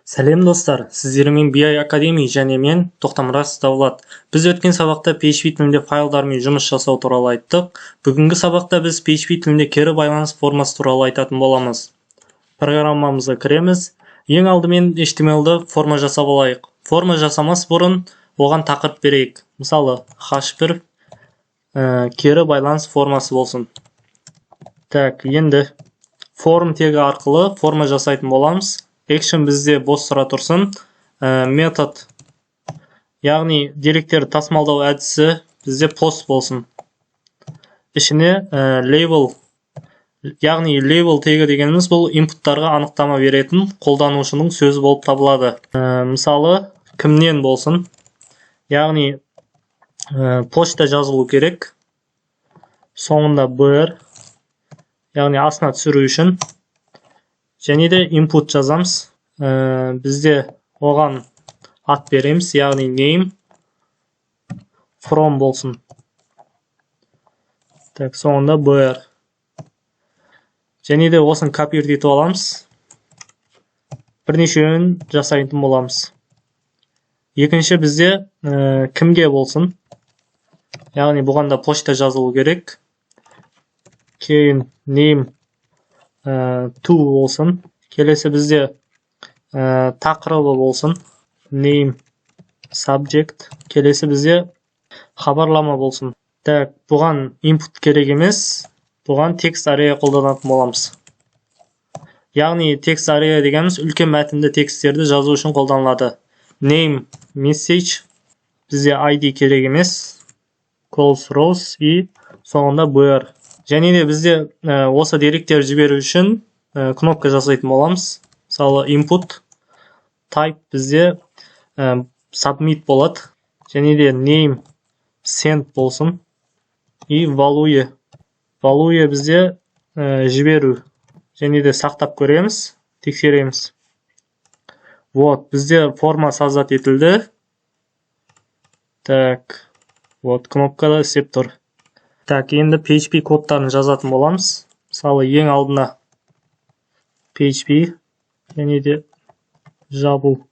Сәлем достар, сіздермен BI Academy және мен Тоқтамұрас Давлат. Біз өткен сабақта PHP тілінде файлдармен жұмыс жасау туралы айттық. Бүгінгі сабақта біз PHP тілінде кері байланыс формасы туралы айтатын боламыз. Программамызға кіреміз. Ең алдымен HTML-ді форма жасап алайық. Форма жасамас бұрын оған тақырып берейік. Мысалы, H1 кері байланыс формасы болсын. Так, енді форм тегі арқылы форма жасайтын боламыз. Action бізде бос тұра тұрсын. Метод, яғни деректерді тасымалдау әдісі бізде post болсын. Ішіне label, яғни label тегі дегеніміз бұл инпуттарға анықтама беретін қолданушының сөзі болып табылады. Мысалы, кімнен болсын. Яғни почта жазылу керек. Соңында BR, яғни астына түсіру үшін. Және де input жазамыз. Бізде оған ат береміз, яғни name from болсын. Так, соңында BR. Және де осын копировать етіп аламыз. Бірнешеуін жасайтын боламыз. Екінші бізде кімге болсын. Яғни бұған да почта жазылу керек. Кейін name to болсын. Келесі бізде тақырыбы болсын. Name subject. Келесі бізде хабарлама болсын. Так, бұған input керек емес. Бұған text array қолданатын боламыз. Яғни text array дегеніміз үлкен мәтінді тексттерді жазу үшін қолданылады. Name message. Бізде ID керек емес. Calls rows и соңында BR. Және де бізде осы деректер жіберу үшін кнопка жасайтын боламыз. Мысалы, input type бізде submit болады. Және де name send болсын. И value. Value бізде жіберу. Және де сақтап көреміз, тексереміз. Вот, бізде форма создат етілді. Так, вот, кнопкада істеп тұр. Так, енді PHP кодтарын жазатын боламыз. Мысалы, ең алдына PHP, және де жабу.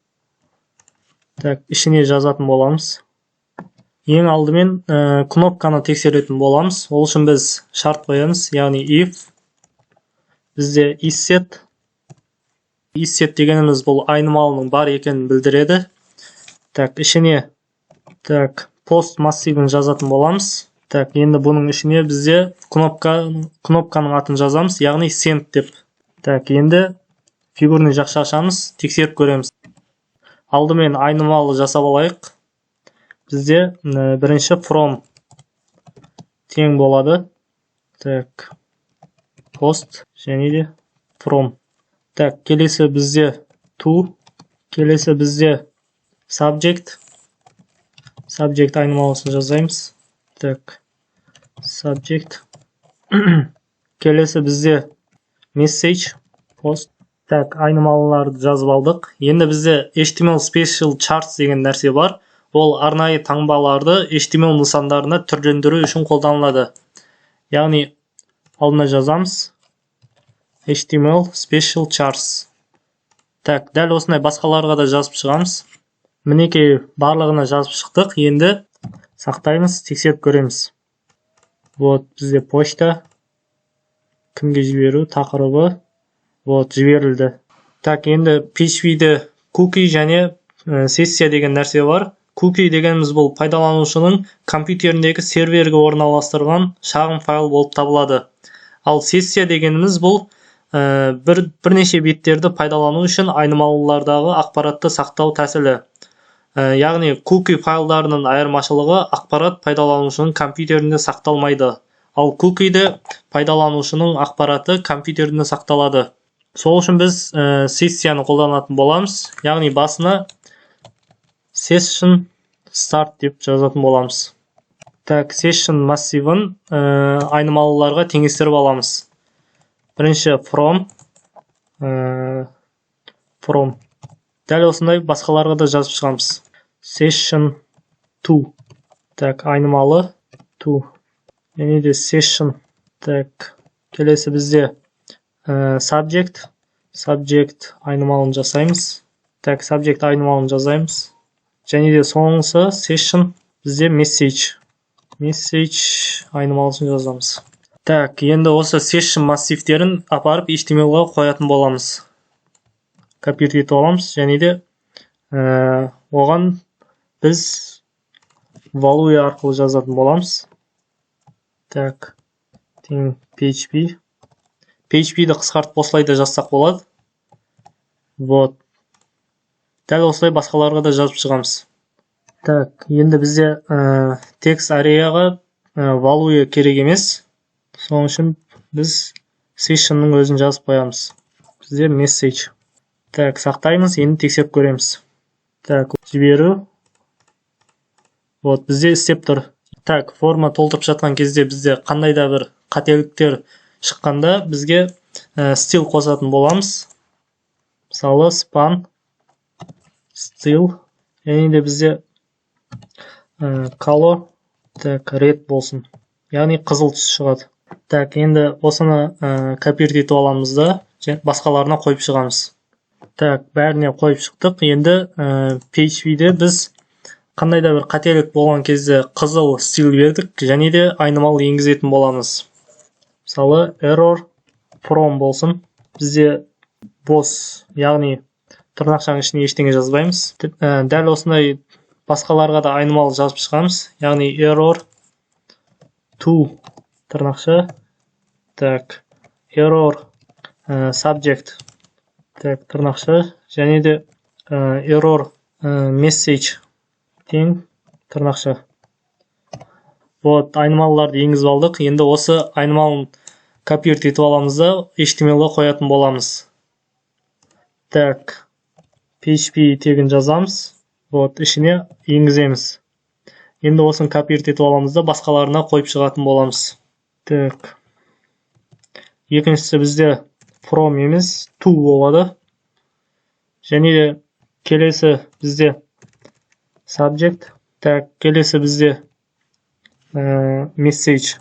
Так, ішіне жазатын боламыз. Ең алдымен кнопканы тексеретін боламыз. Ол үшін біз шарт қоямыз, яғни if. Бізде isSet. isSet дегеніміз бұл айнымалының бар екенін білдіреді. Так, ішіне post массивін жазатын боламыз. Так, енді бұның ішіне бізде кнопканың атын жазамыз, яғни send деп. Так, енді фигурный жақша ашамыз, тексеріп көреміз. Алдымен айнымалы жасап алайық. Бізде бірінші from тең болады. Так, post және де from. Так, келесі бізде to, келесі бізде subject. Subject айнымалысын жазаймыз. Так, subject. Келесі бізде message, post. Так, айнымалыларды жазып алдық. Енді бізде HTML special charts деген нәрсе бар. Ол арнайы таңбаларды HTML нысандарына түрлендіру үшін қолданылады. Яғни алдына жазамыз HTML special charts. Так, дәл осындай басқаларға да жазып шығамыз. Мінекей барлығына жазып шықтық. Енді сақтаймыз, тексеріп көреміз. Вот, бізде почта, кімге жіберу, тақырыбы, вот, жіберілді. Так, енді PHP-де cookie және сессия деген нәрсе бар. Cookie дегеніміз бұл пайдаланушының компьютеріндегі серверге орналастырған шағын файл болып табылады. Ал сессия дегеніміз бұл бірнеше беттерді пайдалану үшін айнымалылардағы ақпаратты сақтау тәсілі. Яғни cookie файлдарының айырмашылығы ақпарат пайдаланушының компьютерінде сақталмайды. Ал cookie'де пайдаланушының ақпараты компьютерінде сақталады. Сол үшін біз сессияны қолданатын боламыз. Яғни басына session start деп жазатын боламыз. Так, session массивін айнымалыларға теңестіріп аламыз. Бірінші from. Дәл осындай басқаларға да жазып шығамыз. Session to. Так, айнымалы to. Және де session. Так, келесі бізде subject айнымалын жасаймыз. Так, subject айнымалын жазаймыз. Және де соңғысы session бізде message айнымалысын жазамыз. Так, енді осы session массивтерін апарып HTML-ға қоятын боламыз. Копировать етіп аламыз, және де оған біз value арқылы жазатын боламыз. Так, PHP. PHP-ді қысқартып осылай да жазсақ болады. Вот. Дәл осылай басқаларға да жазып шығамыз. Так, енді бізде текст арияға value керек емес. Соның үшін біз session'ның өзін жазып қоямыз. Бізде message. Так, сақтаймыз, енді тексеріп көреміз. Так, жіберу. Вот, бізде істеп тұр. Так, форма толтырып жатқан кезде бізде қандай да бір қателіктер шыққанда бізге стил қосатын боламыз. Мысалы, span, стил, және де бізде color, так, red болсын. Яғни қызыл түс шығады. Так, енді осыны копировать етіп аламыз да, басқаларына қойып шығамыз. Так, бәріне қойып шықтық. Енді PHP-де біз қандай да бір қателік болған кезде қызыл стил бердік, және де айнымал енгізетін боламыз. Мысалы, error from болсын. Бізде бос, яғни тырнақшаның ішіне ештеңе жазбаймыз. Дәл осындай басқаларға да айнымал жазып шығамыз. Яғни error to тырнақша. Так, error subject. Так, тырнақша. Және де error message тең тырнақша. Вот, айнымалыларды енгізіп алдық. Енді осы айнымалын копировать етіп аламыз да HTML-ға қоятын боламыз. Так, PHP тегін жазамыз. Вот, ішіне енгіземіз. Енді осыны копировать етіп аламыз да басқаларына қойып шығатын боламыз. Так. Екіншісі бізде from емес, to болады. Және де келесі бізде subject. Так, келесі бізде message.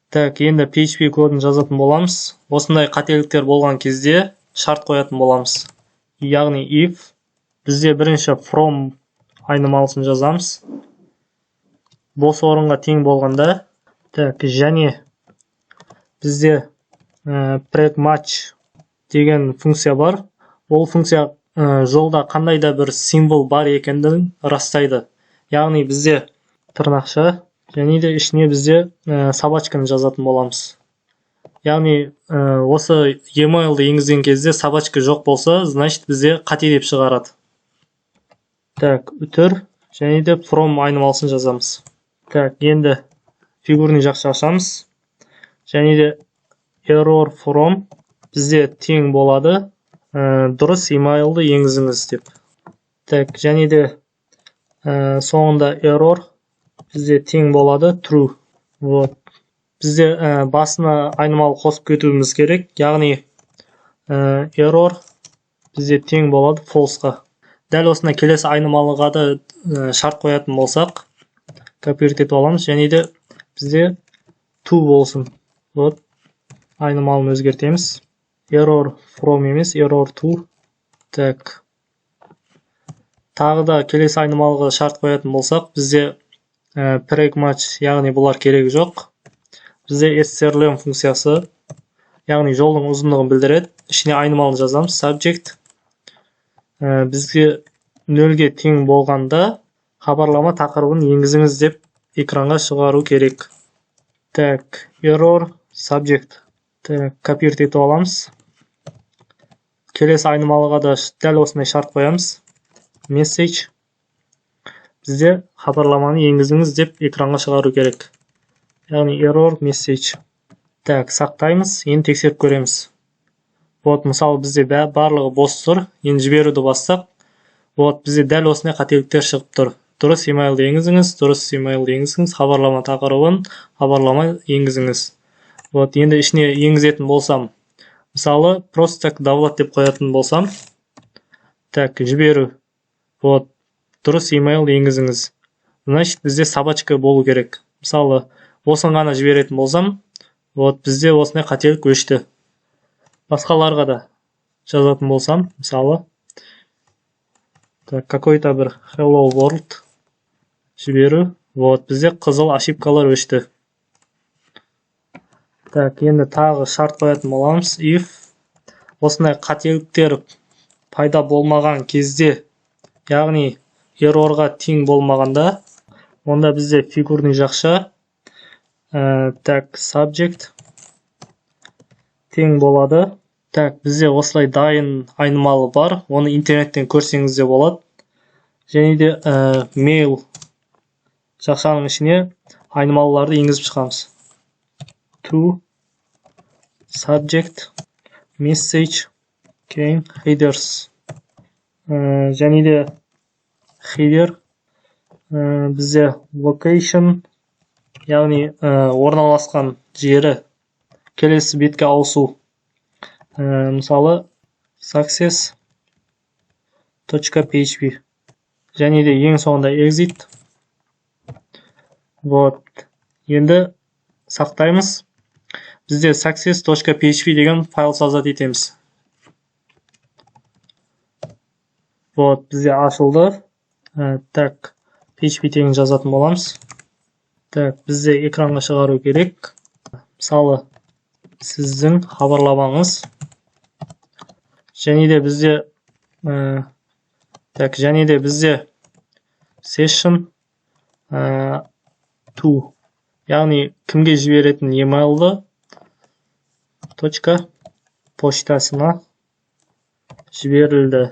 Так, енді PHP кодын жазатын боламыз. Осындай қателіктер болған кезде шарт қоятын боламыз. Яғни if бізде бірінші from айнымалысын жазамыз. Бос орынға тең болғанда. Так, және бізде pragmatch деген функция бар. Ол функция жолда қандай да бір символ бар екендігін растайды. Яғни бізде тырнақша, және де ішіне бізде собачканы жазатын боламыз. Яғни осы email-ды енгізген кезде собачка жоқ болса, значит бізде қате деп шығарады. Так, үтір, және де from айнымалысын жазамыз. Так, енді фигурный жақша ашамыз. Және де error from бізде тең болады. Дұрыс email-ды енгізіңіз деп. Так, және де соңында error бізде тең болады true. Вот. Бізде басына айнымалы қосып кетуіміз керек. Яғни error бізде тең болады false-ға. Дәл осына келесі айнымалыға да шарт қоятын болсақ, копировать етіп аламыз, және де бізде to болсын. Вот. Айнымалын өзгертеміз. Error from емес, error to. Так. Тағы да келесі айнымалыға шарт қоятын болсақ, бізде pragmatch, яғни бұлар керегі жоқ. Бізде strlen функциясы, яғни жолдың ұзындығын білдіреді. Ішіне айнымалын жазамыз. Subject. Бізге 0-ге тең болғанда хабарлама тақырыбын енгізіңіз деп экранға шығару керек. Так, error subject. Так, копировать етіп аламыз. Келесі айнымалыға да дәл осындай шарт қоямыз. Message. Бізде хабарламаны енгізіңіз деп экранға шығару керек. Яғни error message. Так, сақтаймыз, енді тексеріп көреміз. Вот, мысалы бізде барлығы бос тұр. Енді жіберуді бастап, вот, бізде дәл осындай қателіктер шығып тұр. Дұрыс email-ды енгізіңіз, дұрыс email-ды енгізіңіз, хабарлама тақырыбын, хабарлама енгізіңіз. Вот, енді ішіне енгізетін болсам, мысалы, просто так Давлат деп қоятын болсам, так, жіберу. Вот, дұрыс email-ды енгізіңіз. Значит, бізде собачка болу керек. Мысалы, осын ғана жіберетін болсам, вот, бізде осындай қателік өшті. Басқаларға да жазатын болсам, мысалы, Так, какой-то бір hello world жіберу. Вот, бізде қызыл ошибкалар өшті. Так, енді тағы шарт қоятын боламыз. If осындай қателіктер пайда болмаған кезде, яғни errorға тең болмағанда, онда бізде фигурный жақша так, subject тең болады. Так, бізде осылай дайын айнымалы бар. Оны интернеттен көрсеңіз де болады. Және де mail жақшаның ішіне айнымалыларды енгізіп шығамыз. To subject message кейін headers. Және де header бізде location, яғни орналасқан жері келесі бетке ауысу. Мысалы success.php. Және де ең соңында exit. Вот. Енді сақтаймыз. Бізде success.php деген файл созат етеміз. Вот, бізде ашылды. Так, php тегін жазатын боламыз. Так, бізде экранға шығару керек. Мысалы, сіздің хабарламаңыз. Және де бізде session to, яғни кімге жіберетін emailді поштасына жіберілді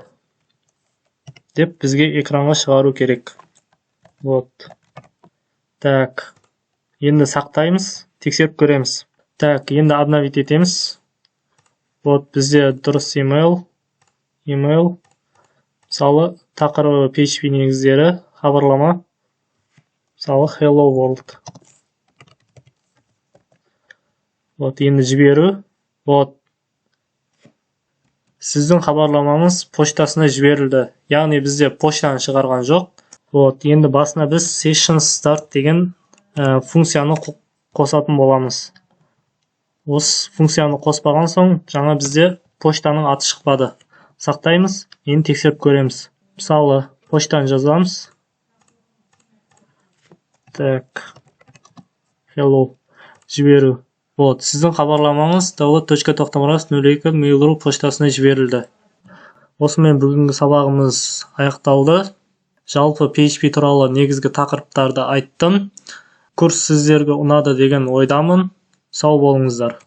деп бізге экранға шығару керек. Вот. Так, енді сақтаймыз, тексеріп көреміз. Так, енді обновить етеміз. Вот, бізде дұрыс email. Мысалы, тақырыбы PHP негіздері, хабарлама. Мысалы, hello world. Вот, енді жіберу. Вот, сіздің хабарламаңыз поштасына жіберілді. Яғни бізде поштаны шығарған жоқ. Вот, енді басына біз session start деген функцияны қосатын боламыз. Осы функцияны қоспаған соң, жаңа бізде поштаның аты шықпады. Сақтаймыз, енді тексеріп көреміз. Мысалы, поштаны жазамыз. Так, hello, жіберу. Вот, сіздің хабарламаңыз download.toxtamraz02 Mail.ru поштасына жіберілді. Осымен бүгінгі сабағымыз аяқталды. Жалпы PHP туралы негізгі тақырыптарды айттым. Курс сіздерге ұнады деген ойдамын. Сау болыңыздар.